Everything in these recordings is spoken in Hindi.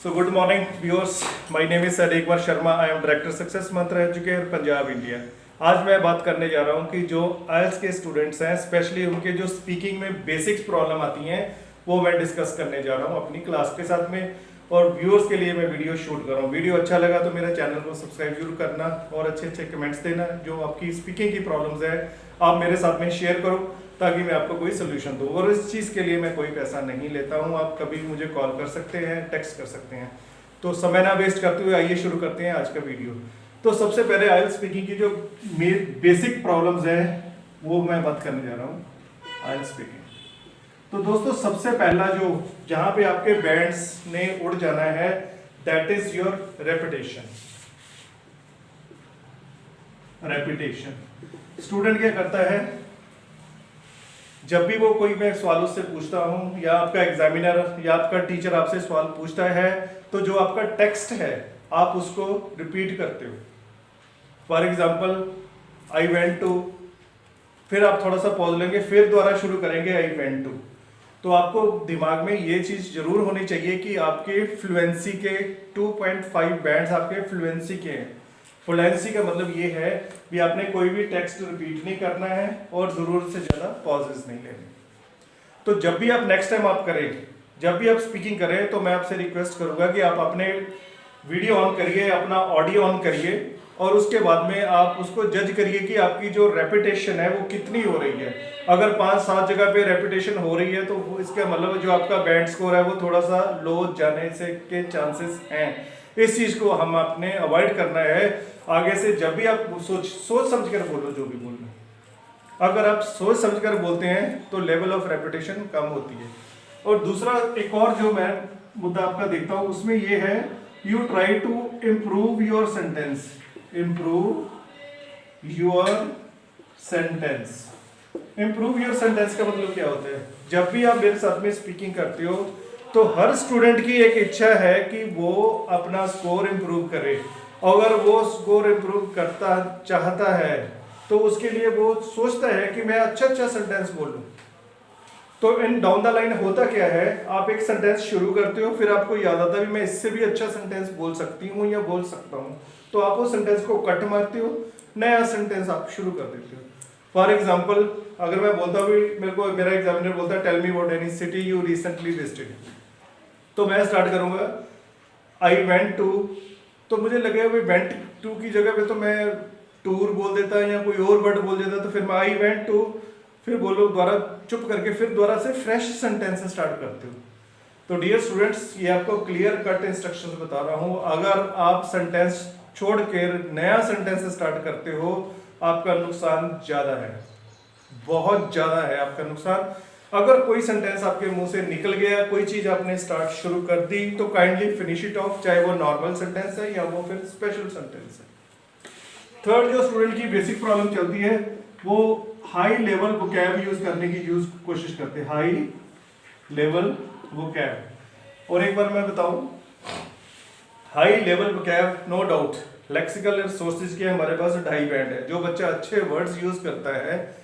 So good morning viewers, my name is Adekbar Sharma, I am Director Success Mantra Educare Punjab India. आज मैं बात करने जा रहा हूं कि जो आईएलटीएस के स्टूडेंट्स हैं, स्पेशली उनके जो स्पीकिंग में बेसिक्स प्रॉब्लम आती हैं वो मैं डिस्कस करने जा रहा हूं अपनी क्लास के साथ में, और व्यूअर्स के लिए मैं वीडियो शूट कर रहा हूं। वीडियो अच्छा लगा तो मेरे चैनल को सब्सक्राइब जरूर करना और अच्छे अच्छे कमेंट्स देना। जो आपकी स्पीकिंग की प्रॉब्लम्स है आप मेरे साथ में शेयर करो ताकि मैं आपको कोई सोल्यूशन दूं, और इस चीज़ के लिए मैं कोई पैसा नहीं लेता हूं। आप कभी मुझे कॉल कर सकते हैं, टेक्स्ट कर सकते हैं। तो समय ना वेस्ट करते हुए आइए शुरू करते हैं आज का वीडियो। तो सबसे पहले आईएलटीएस स्पीकिंग की जो बेसिक प्रॉब्लम्स है वो मैं बात करने जा रहा हूँ आईएलटीएस स्पीकिंग। तो दोस्तों सबसे पहला जो जहाँ पे आपके बैंड्स ने उड़ जाना है that is your repetition. Repetition student क्या करता है, जब भी वो कोई मैं सवाल उससे पूछता हूँ या आपका एग्जामिनर या आपका टीचर आपसे सवाल पूछता है तो जो आपका टेक्स्ट है आप उसको रिपीट करते हो। For example I went to, फिर आप थोड़ा सा पॉज लेंगे, फिर दोबारा शुरू करेंगे आई वेंट टू। तो आपको दिमाग में ये चीज़ जरूर होनी चाहिए कि आपके फ्लुएंसी के 2.5 बैंड्स आपके फ्लुएंसी के हैं। फ्लुएंसी का मतलब ये है कि आपने कोई भी टेक्स्ट रिपीट नहीं करना है और ज़रूरत से ज़्यादा पॉजेस नहीं लेने। तो जब भी आप नेक्स्ट टाइम आप करें, जब भी आप स्पीकिंग करें, तो मैं आपसे रिक्वेस्ट करूंगा कि आप अपने वीडियो ऑन करिए, अपना ऑडियो ऑन करिए और उसके बाद में आप उसको जज करिए कि आपकी जो रेपिटेशन है वो कितनी हो रही है। अगर 5-7 जगह पे रेपिटेशन हो रही है तो इसका मतलब जो आपका बैंड स्कोर है वो थोड़ा सा लो जाने से के चांसेस हैं। इस चीज़ को हम आपने अवॉइड करना है। आगे से जब भी आप सोच समझ कर बोलो जो भी बोलना। अगर आप सोच समझ कर बोलते हैं तो लेवल ऑफ रेपिटेशन कम होती है। और दूसरा एक और जो मैं मुद्दा आपका देखता हूं उसमें ये है, you try to improve your sentence. Improve your sentence. Improve your sentence का मतलब क्या होता है, जब भी आप मेरे साथ में स्पीकिंग करते हो तो हर स्टूडेंट की एक इच्छा है कि वो अपना स्कोर इम्प्रूव करे। अगर वो स्कोर इम्प्रूव करता चाहता है तो उसके लिए वो सोचता है कि मैं अच्छा सेंटेंस बोलूं। तो इन डाउन द लाइन होता क्या है, आप एक सेंटेंस शुरू करते हो, फिर आपको याद आता है मैं इससे भी अच्छा सेंटेंस बोल सकती हूँ या बोल सकता हूँ, तो आप उस सेंटेंस को कट मारते हो, नया सेंटेंस आप शुरू कर देते हो। फॉर एग्जाम्पल अगर मैं बोलता हूँ, मेरा एग्जामिनर बोलता है tell me about any city you recently visited, तो मैं स्टार्ट करूंगा आई वेंट टू। तो मुझे लगेगा भाई वेंट टू की जगह पे तो मैं टूर बोल देता या कोई और वर्ड बोल देता, तो फिर मैं आई वेंट टू, फिर बोलो दोबारा चुप करके, फिर दोबारा से फ्रेश सेंटेंस स्टार्ट करते हो। तो डियर स्टूडेंट्स, ये आपको क्लियर कट इंस्ट्रक्शंस बता रहा हूँ। अगर आप सेंटेंस छोड़ के नया सेंटेंस स्टार्ट करते हो आपका नुकसान ज़्यादा है, बहुत ज़्यादा है आपका नुकसान। अगर कोई सेंटेंस आपके मुंह से निकल गया, कोई चीज़ आपने स्टार्ट शुरू कर दी, तो काइंडली फिनिश इट ऑफ, चाहे वो नॉर्मल सेंटेंस है या वो फिर स्पेशल सेंटेंस है। थर्ड जो स्टूडेंट की बेसिक प्रॉब्लम चलती है वो हाई लेवल वोकैब यूज करने की कोशिश करते हैं। हाई लेवल वोकैब, और एक बार मैं बताऊं, high level vocab no doubt lexical resources के हमारे पास 2.5 बैंड है। जो बच्चा अच्छे वर्ड्स यूज करता है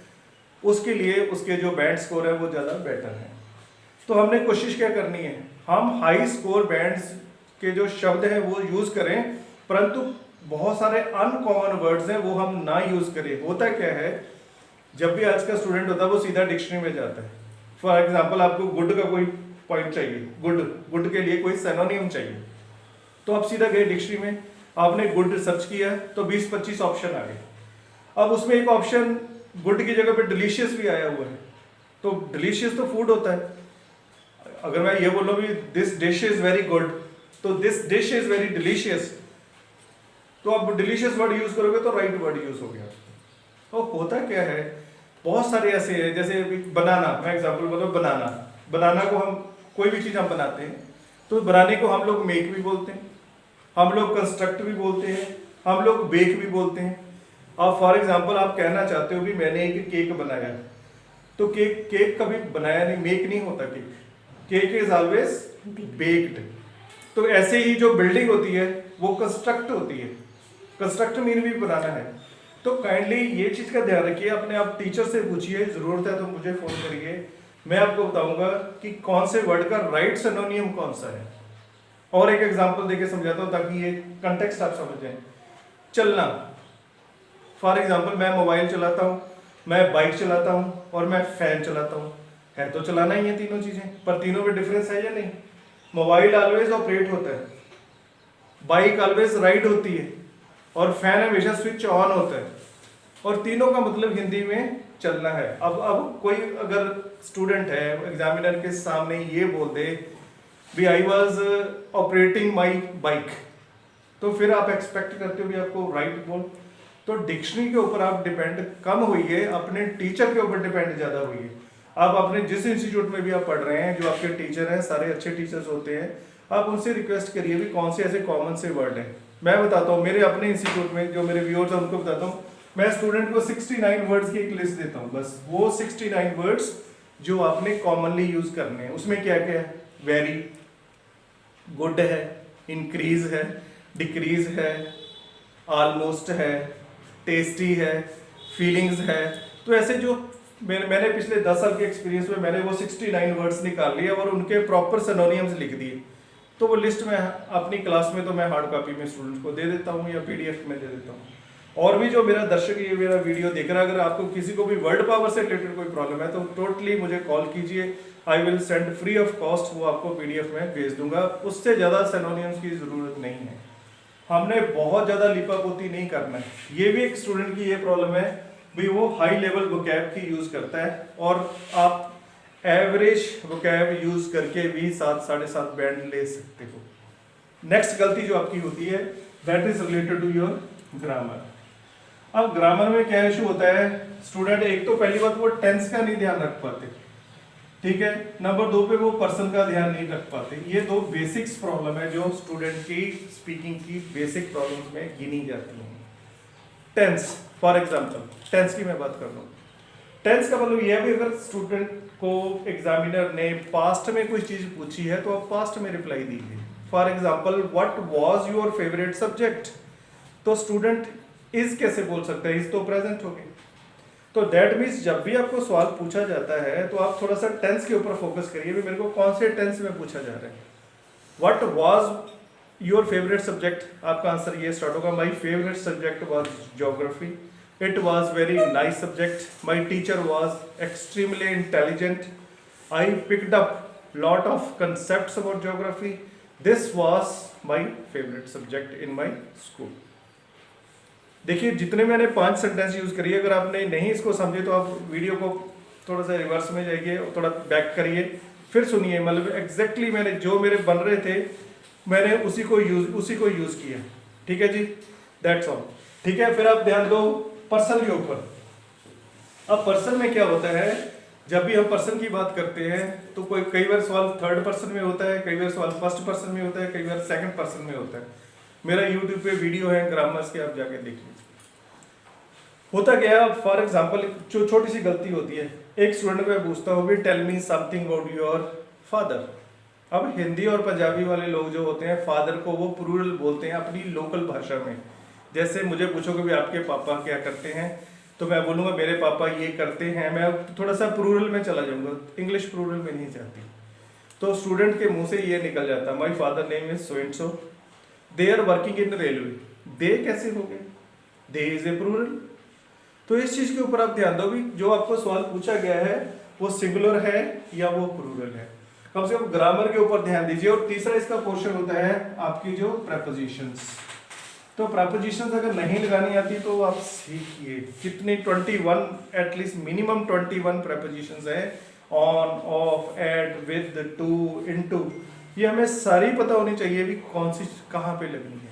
उसके लिए उसके जो बैंड स्कोर है वो ज़्यादा बेटर है। तो हमने कोशिश क्या करनी है, हम हाई स्कोर बैंड्स के जो शब्द हैं वो यूज करें, परंतु बहुत सारे अनकॉमन वर्ड्स हैं वो हम ना यूज करें। होता क्या है, जब भी आज का स्टूडेंट होता है वो सीधा डिक्शनरी में जाता है। फॉर एग्जांपल आपको गुड का कोई पॉइंट चाहिए, गुड के लिए कोई सिनोनिम चाहिए, तो आप सीधा गए डिक्शनरी में, आपने गुड सर्च किया तो 20-25 ऑप्शन आ गए। अब उसमें एक ऑप्शन गुड की जगह पे डिलीशियस भी आया हुआ है, तो डिलीशियस तो फूड होता है। अगर मैं ये बोलूँ भी this dish is very good, तो this dish is very delicious, तो आप डिलीशियस वर्ड यूज करोगे तो राइट वर्ड यूज हो गया। तो होता क्या है, बहुत सारे ऐसे हैं, जैसे बनाना, मैं एग्जांपल बोलूँ बनाना को हम कोई भी चीज़ हम बनाते हैं तो बनाने को हम लोग मेक भी बोलते हैं, हम लोग कंस्ट्रक्ट भी बोलते हैं, हम लोग बेक भी बोलते हैं। अब फॉर एग्जांपल आप कहना चाहते हो कि मैंने एक केक बनाया, तो केक कभी बनाया नहीं, मेक नहीं होता केक इज ऑलवेज बेक्ड। तो ऐसे ही जो बिल्डिंग होती है वो कंस्ट्रक्ट होती है, कंस्ट्रक्ट मीन भी बनाना है। तो काइंडली ये चीज़ का ध्यान रखिए, अपने आप टीचर से पूछिए, ज़रूरत है तो मुझे फ़ोन करिए, मैं आपको बताऊंगा कि कौन से वर्ड का राइट सिनोनियम कौन सा है। और एक एग्जांपल देके समझाता हूँ ताकि ये कंटेक्स्ट आप समझ जाएं। चलना, फॉर एग्जांपल मैं मोबाइल चलाता हूँ, मैं बाइक चलाता हूँ और मैं फैन चलाता हूँ। है तो चलाना ही है तीनों चीजें, पर तीनों में डिफरेंस है या नहीं? मोबाइल ऑलवेज ऑपरेट होता है, बाइक ऑलवेज राइड होती है और फैन हमेशा स्विच ऑन होता है, और तीनों का मतलब हिंदी में चलना है। अब कोई अगर स्टूडेंट है एग्जामिनर के सामने ये बोल दे भी I was operating my bike, तो फिर आप एक्सपेक्ट करते हो भी आपको राइट बोल। तो डिक्शनरी के ऊपर आप डिपेंड कम हुई है, अपने टीचर के ऊपर डिपेंड ज़्यादा हुई है। आप अपने जिस इंस्टीट्यूट में भी आप पढ़ रहे हैं, जो आपके टीचर हैं सारे अच्छे टीचर्स होते हैं, आप उनसे रिक्वेस्ट करिए भी कौन से ऐसे कॉमन से वर्ड हैं। मैं बताता हूँ मेरे अपने इंस्टीट्यूट में जो मेरे व्यूअर्स हैं उनको बताता हूँ, मैं स्टूडेंट को 69 वर्ड्स की एक लिस्ट देता हूँ, बस वो 69 वर्ड्स जो आपने कॉमनली यूज करने हैं। उसमें क्या क्या है? वेरी, गुड है, इंक्रीज है, डिक्रीज है, ऑलमोस्ट है, टेस्टी है, फीलिंग्स है। तो ऐसे जो मैंने पिछले 10 साल के एक्सपीरियंस में मैंने वो 69 वर्ड्स निकाल लिए और उनके प्रॉपर सिनोनिम्स लिख दिए। तो वो लिस्ट में अपनी क्लास में तो मैं हार्ड कॉपी में स्टूडेंट्स को दे देता हूँ या पीडीएफ में दे देता हूँ। और भी जो मेरा दर्शक ये मेरा वीडियो देख रहा है, अगर आपको किसी को भी वर्ड पावर से रिलेटेड कोई प्रॉब्लम है तो टोटली मुझे कॉल कीजिए, I will send free of cost, वो आपको पीडीएफ में भेज दूंगा। उससे ज़्यादा सिनोनिम्स की ज़रूरत नहीं है, हमने बहुत ज़्यादा लिपापोती नहीं करना है। ये भी एक स्टूडेंट की ये प्रॉब्लम है भी वो हाई लेवल वोकैब की यूज़ करता है और आप एवरेज वोकैब यूज़ करके भी 7 साढ़े 7 बैंड ले सकते हो। नेक्स्ट गलती जो आपकी होती है that is related to your grammar. अब ग्रामर में क्या इशू होता है, स्टूडेंट एक तो पहली बात वो टेंस का नहीं ध्यान रख पाते, ठीक है, नंबर 2 पे वो पर्सन का ध्यान नहीं रख पाते। ये दो बेसिक्स प्रॉब्लम है जो स्टूडेंट की स्पीकिंग की बेसिक प्रॉब्लम्स में गिनी जाती हैं। टेंस, फॉर एग्जांपल टेंस की मैं बात कर रहा हूँ। टेंस का मतलब यह है कि अगर स्टूडेंट को एग्जामिनर ने पास्ट में कोई चीज पूछी है तो आप पास्ट में रिप्लाई दीजिए। For example what was your favourite subject, तो स्टूडेंट इज कैसे बोल सकता है, इज तो प्रेजेंट हो गई। तो दैट मीन्स जब भी आपको सवाल पूछा जाता है तो आप थोड़ा सा टेंस के ऊपर फोकस करिए भी मेरे को कौन से टेंस में पूछा जा रहा है। What was your favourite subject, आपका आंसर ये स्टार्ट होगा, my favourite subject was geography, it was very nice subject, my teacher was extremely intelligent, I picked up lot of concepts about geography, this was my favorite subject in my school। देखिए जितने मैंने 5 सेंटेंस यूज करिए, अगर आपने नहीं इसको समझे तो आप वीडियो को थोड़ा सा रिवर्स में जाइए और थोड़ा बैक करिए, फिर सुनिए। मतलब एग्जैक्टली मैंने जो मेरे बन रहे थे मैंने उसी को यूज किया, ठीक है जी, दैट्स ऑल। ठीक है, फिर आप ध्यान दो पर्सन के ऊपर। अब पर्सन में क्या होता है, जब भी हम पर्सन की बात करते हैं तो कोई कई बार सवाल थर्ड पर्सन में होता है, कई बार सवाल फर्स्ट पर्सन में होता है, कई बार सेकंड पर्सन में होता है। मेरा यूट्यूब पे वीडियो है ग्रामर्स के, आप जाके देख लीजिए। होता क्या है, फॉर एग्जाम्पल जो छोटी सी गलती होती है, एक स्टूडेंट को पूछता हूँ tell me something about your father. अब हिंदी और पंजाबी वाले लोग जो होते हैं फादर को वो प्लूरल बोलते हैं अपनी लोकल भाषा में। जैसे मुझे पूछोगे भी आपके पापा क्या करते हैं, तो मैं बोलूँगा मेरे पापा ये करते हैं, मैं थोड़ा सा प्लूरल में चला जाऊँगा, इंग्लिश प्लूरल में नहीं जाती। तो स्टूडेंट के मुंह से ये निकल जाता, my father name is so and so, they are working in railway. दे कैसे हो गए, दे इज ए प्लूरल। तो इस चीज़ के ऊपर आप ध्यान दो भी जो आपको सवाल पूछा गया है वो सिंगुलर है या वो प्लूरल है, कम से कम ग्रामर के ऊपर ध्यान दीजिए। और तीसरा इसका पोर्शन होता है आपकी जो प्रेपोजिशंस। तो प्रेपोजिशंस अगर नहीं लगानी आती तो आप सीखिए, कितनी 21 एटलीस्ट मिनिमम 21 प्रेपोजिशंस है, on, off, at, with, to, into, ये हमें सारी पता होनी चाहिए भी कौन सी कहाँ पे लगनी है।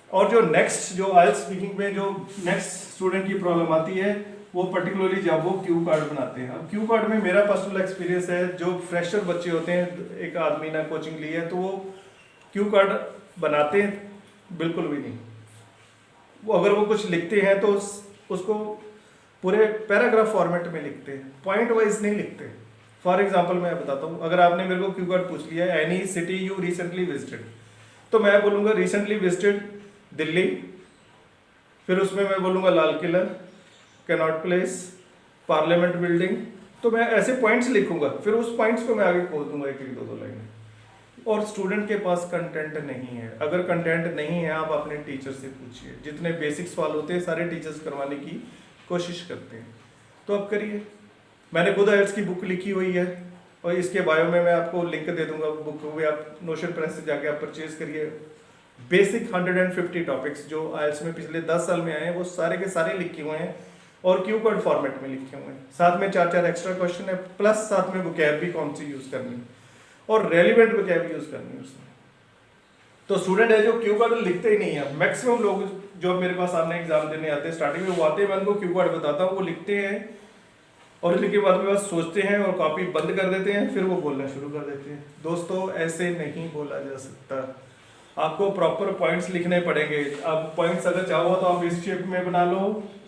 और जो नेक्स्ट जो आइल्स स्पीकिंग में जो नेक्स्ट स्टूडेंट की प्रॉब्लम आती है वो पर्टिकुलरली जब वो क्यू कार्ड बनाते हैं। अब क्यू कार्ड में मेरा पर्सनल एक्सपीरियंस है, जो फ्रेशर बच्चे होते हैं, एक आदमी ने कोचिंग ली है तो वो क्यू कार्ड बनाते हैं बिल्कुल भी नहीं। वो अगर वो कुछ लिखते हैं तो उसको पूरे पैराग्राफ फॉर्मेट में लिखते हैं, पॉइंट वाइज नहीं लिखते। फॉर एग्जांपल मैं बताता हूँ, अगर आपने मेरे को क्यू कार्ड पूछ लिया any city you recently visited, तो मैं बोलूँगा रिसेंटली विजिटेड दिल्ली, फिर उसमें मैं बोलूँगा Lal Qila, cannot place, parliament building. तो मैं ऐसे पॉइंट्स लिखूंगा, फिर उस पॉइंट्स को मैं आगे खोल दूंगा एक एक दो लाइन। और स्टूडेंट के पास कंटेंट नहीं है। अगर कंटेंट नहीं है, आप अपने टीचर से पूछिए। जितने बेसिक सवाल होते हैं सारे टीचर्स करवाने की कोशिश करते हैं, तो आप करिए। मैंने खुद आइल्स की बुक लिखी हुई है और इसके बायो में मैं आपको लिंक दे दूंगा, बुक हुए आप नोशन प्रेस से जाके आप परचेज करिए। बेसिक 150 टॉपिक्स जो आइल्स में पिछले 10 साल में आए हैं वो सारे के सारे लिखे हुए हैं और क्यू कार्ड फॉर्मेट में लिखे हुए हैं। साथ में 4 एक्स्ट्रा क्वेश्चन है, प्लस साथ में वोकैब भी कौन सी यूज करनी और रेलिवेंट वोकैब यूज करनी है उसमें। तो स्टूडेंट है जो क्यू कार्ड लिखते ही नहीं है। मैक्सिमम लोग जो मेरे पास सामने एग्जाम देने आते हैं, स्टार्टिंग में वो आते हैं, मैं उनको क्यू कार्ड बताता हूँ, वो लिखते हैं और लिखने के बाद में बस सोचते हैं और कॉपी बंद कर देते हैं, फिर वो बोलना शुरू कर देते हैं। दोस्तों ऐसे नहीं बोला जा सकता, आपको प्रॉपर पॉइंट्स लिखने पड़ेंगे। आप पॉइंट्स अगर चाहो तो आप इस शेप में बना लो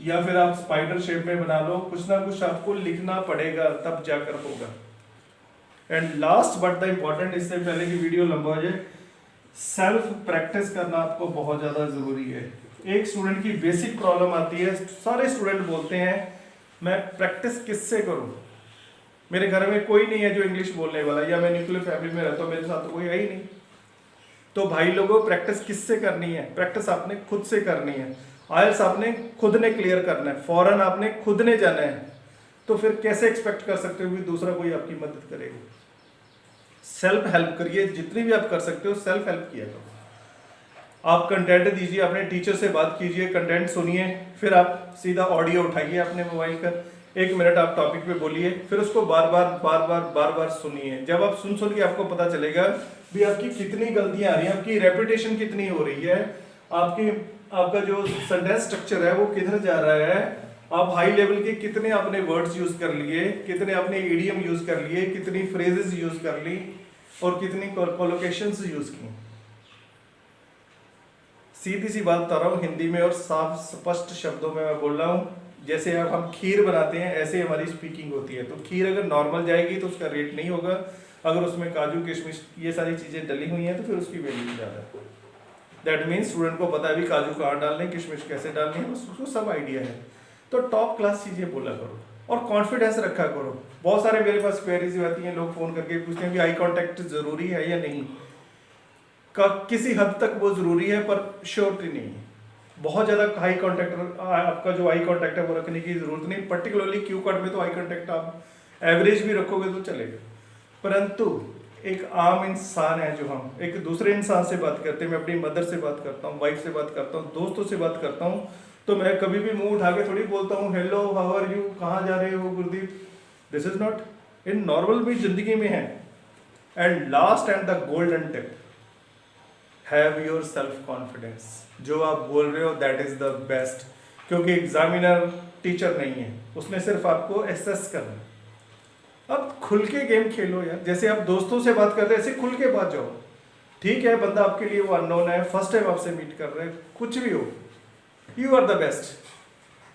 या फिर आप स्पाइडर शेप में बना लो, कुछ ना कुछ आपको लिखना पड़ेगा, तब जाकर होगा। And last but the important, इससे पहले की वीडियो लंबा हो जाए, सेल्फ प्रैक्टिस करना आपको बहुत ज्यादा जरूरी है। एक स्टूडेंट की बेसिक प्रॉब्लम आती है, सारे स्टूडेंट बोलते हैं मैं प्रैक्टिस किससे करूं, मेरे घर में कोई नहीं है जो इंग्लिश बोलने वाला, या मैं न्यूक्लियर फैमिली में रहता हूं, मेरे साथ तो कोई है ही नहीं। तो भाई लोगों, प्रैक्टिस किससे करनी है? प्रैक्टिस आपने खुद से करनी है। आइल्स आपने खुद ने क्लियर करना है, फॉरेन आपने खुद ने जाना है, तो फिर कैसे एक्सपेक्ट कर सकते हो कि दूसरा कोई आपकी मदद करेगा? सेल्फ हेल्प करिए, जितनी भी आप कर सकते हो सेल्फ हेल्प किया करो। आप कंटेंट दीजिए, अपने टीचर से बात कीजिए, कंटेंट सुनिए, फिर आप सीधा ऑडियो उठाइए अपने मोबाइल का, 1 मिनट आप टॉपिक पे बोलिए, फिर उसको बार बार सुनिए। जब आप सुन के आपको पता चलेगा भी आपकी कितनी गलतियां आ रही हैं, आपकी रेपिटेशन कितनी हो रही है, आपका जो सेंटेंस स्ट्रक्चर है वो किधर जा रहा है, आप हाई लेवल के कितने आपने वर्ड्स यूज कर लिए, कितने आपने इडियम यूज कर लिए, कितनी फ्रेजेस यूज कर ली और कितनी कोलोकेशंस यूज की। सीधी सी बात बता रहा हूँ हिंदी में और साफ स्पष्ट शब्दों में मैं बोल रहा हूँ। जैसे अब हम खीर बनाते हैं ऐसे हमारी स्पीकिंग होती है। तो खीर अगर नॉर्मल जाएगी तो उसका रेट नहीं होगा, अगर उसमें काजू किशमिश ये सारी चीजें डली हुई हैं तो फिर उसकी वैल्यू ज़्यादा है। दैट मीन्स स्टूडेंट को पता है भी काजू कहाँ डालने, किशमिश कैसे डालनी है, उसको सब आइडिया है। तो टॉप क्लास चीजें बोला करो और कॉन्फिडेंस रखा करो। बहुत सारे मेरे पास क्वेरीज आती हैं, लोग फोन करके पूछते हैं कि आई कॉन्टैक्ट जरूरी है या नहीं। किसी हद तक वो जरूरी है पर श्योरिटी नहीं है। बहुत ज्यादा हाई कॉन्टैक्ट, आपका जो आई कॉन्टैक्ट है वो रखने की जरूरत नहीं। पर्टिकुलरली क्यू कार्ड में तो आई कॉन्टैक्ट आप एवरेज भी रखोगे तो चलेगा, परंतु एक आम इंसान है जो हम एक दूसरे इंसान से बात करते हैं, मैं अपनी मदर से बात करता हूँ, वाइफ से बात करता हूँ, दोस्तों से बात करता हूँ, तो मैं कभी भी मुंह उठा के थोड़ी बोलता हूँ हेलो हाउ आर यू, कहाँ जा रहे हो Gurdeep. This is not in normal भी जिंदगी में है। And last and the golden tip, have your self confidence. जो आप बोल रहे हो दैट इज द बेस्ट, क्योंकि एग्जामिनर टीचर नहीं है, उसने सिर्फ आपको एसेस करना है। अब खुल के गेम खेलो यार, जैसे आप दोस्तों से बात करते हैं ऐसे खुल के बात जाओ। ठीक है बंदा आपके लिए वो अननोन है, फर्स्ट टाइम आपसे मीट कर रहे हैं, कुछ भी हो, यू आर द बेस्ट।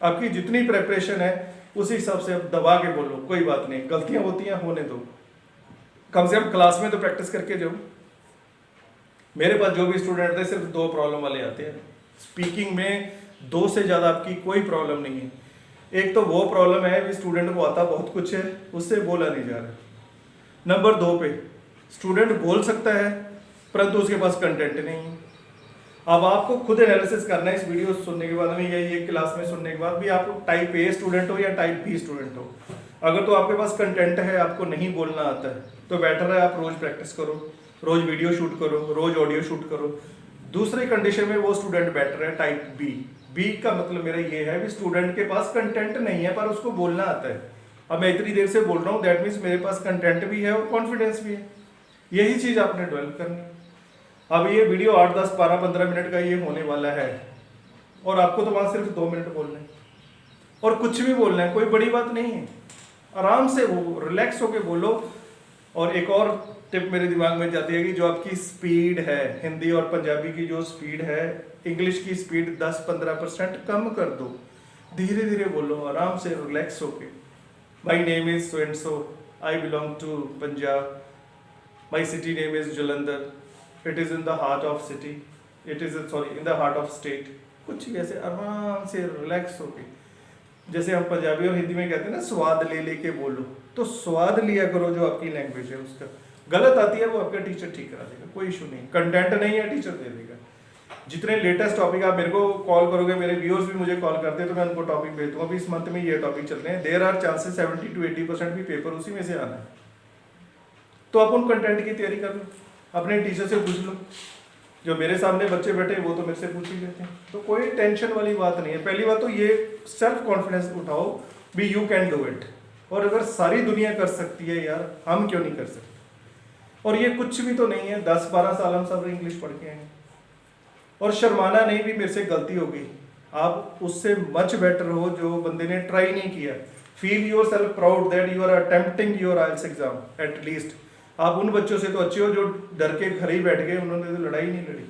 आपकी जितनी प्रेपरेशन है उसी हिसाब से आप दबा के बोलो, कोई बात नहीं, गलतियां होती हैं होने दो, कम से कम क्लास में तो प्रैक्टिस करके जाओ। मेरे पास जो भी स्टूडेंट थे सिर्फ 2 प्रॉब्लम वाले आते हैं स्पीकिंग में, 2 से ज़्यादा आपकी कोई प्रॉब्लम नहीं है। एक तो वो प्रॉब्लम है कि स्टूडेंट को आता बहुत कुछ है, उससे बोला नहीं जा रहा। नंबर 2 पे स्टूडेंट बोल सकता है परंतु उसके पास कंटेंट नहीं है। अब आपको खुद एनालिसिस करना है इस वीडियो सुनने के बाद में या ये क्लास में सुनने के बाद भी, आप टाइप ए स्टूडेंट हो या टाइप बी स्टूडेंट हो। अगर तो आपके पास कंटेंट है, आपको नहीं बोलना आता है, तो बेटर है आप रोज प्रैक्टिस करो, रोज वीडियो शूट करो, रोज ऑडियो शूट करो। दूसरी कंडीशन में वो स्टूडेंट बेटर है टाइप बी। बी का मतलब मेरा ये है कि स्टूडेंट के पास कंटेंट नहीं है पर उसको बोलना आता है। अब मैं इतनी देर से बोल रहा हूँ, दैट मीन्स मेरे पास कंटेंट भी है और कॉन्फिडेंस भी है। यही चीज आपने डेवलप करनी है। अब ये वीडियो 8, 10, 12, 15 मिनट का ये होने वाला है और आपको तो वहां सिर्फ 2 मिनट बोलना है और कुछ भी बोलना है, कोई बड़ी बात नहीं है। आराम से वो रिलैक्स होके बोलो। और एक और टिप मेरे दिमाग में जाती है कि जो आपकी स्पीड है, हिंदी और पंजाबी की जो स्पीड है, इंग्लिश की स्पीड 10-15% कम कर दो। धीरे धीरे बोलो, आराम से रिलैक्स होके। My name is so and so, I belong to Punjab, my city name is Jalandhar, it is in the heart of city, it is sorry in the heart of state. कुछ भी ऐसे आराम से रिलैक्स होके, जैसे हम पंजाबी और हिंदी में कहते हैं ना स्वाद ले लेके बोलो, तो स्वाद लिया करो जो आपकी लैंग्वेज है उसका। गलत आती है वो आपका टीचर ठीक करा देगा, कोई इशू नहीं। कंटेंट नहीं है टीचर दे देगा। जितने लेटेस्ट टॉपिक आप मेरे को कॉल करोगे, मेरे व्यूअर्स भी मुझे कॉल करते हैं तो मैं उनको टॉपिक भेज दूंगा, अभी इस मंथ में ये टॉपिक चल रहे हैं, देयर आर चांसेस 70 to 80% भी पेपर उसी में से आना है। तो आप उन कंटेंट की तैयारी कर लो, अपने टीचर से पूछ लो, जो मेरे सामने बच्चे बैठे वो तो मेरे से पूछ ही लेते हैं, तो कोई टेंशन वाली बात नहीं है। पहली बात तो ये सेल्फ कॉन्फिडेंस उठाओ भी यू कैन डू इट, और अगर सारी दुनिया कर सकती है यार, हम क्यों नहीं कर सकते। और ये कुछ भी तो नहीं है, 10-12 साल हम सब इंग्लिश पढ़ के आए, और शर्माना नहीं भी मेरे से गलती होगी, आप उससे मच बेटर हो जो बंदे ने ट्राई नहीं किया। Feel yourself proud that you are attempting your IELTS exam at least. आप उन बच्चों से तो अच्छे हो जो डर के घर ही बैठ गए, उन्होंने तो लड़ाई नहीं लड़ी।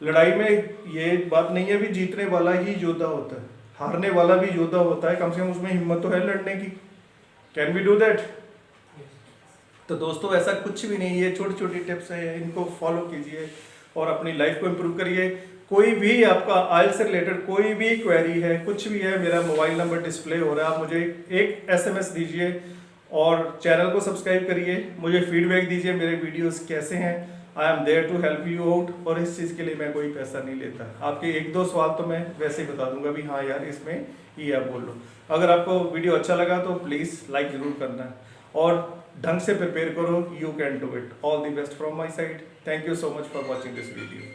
लड़ाई में ये बात नहीं है भी जीतने वाला ही योद्धा होता है, हारने वाला भी योद्धा होता है, कम से कम उसमें हिम्मत तो है लड़ने की। Can we do that? तो दोस्तों ऐसा कुछ भी नहीं, ये छोटी छोटी टिप्स है, इनको फॉलो कीजिए और अपनी लाइफ को इम्प्रूव करिए। कोई भी आपका आइल्स से रिलेटेड कोई भी क्वेरी है, कुछ भी है, मेरा मोबाइल नंबर डिस्प्ले हो रहा है, आप मुझे एक SMS दीजिए और चैनल को सब्सक्राइब करिए, मुझे फीडबैक दीजिए मेरे वीडियोस कैसे हैं। I am there to help you out, और इस चीज़ के लिए मैं कोई पैसा नहीं लेता। आपके 1-2 सवाल तो मैं वैसे ही बता दूंगा भी हाँ यार इसमें ये आप बोल लो। अगर आपको वीडियो अच्छा लगा तो प्लीज़ लाइक ज़रूर करना, और ढंग से प्रिपेयर करो, you can do it. All the best from my side, thank you so much for watching this video.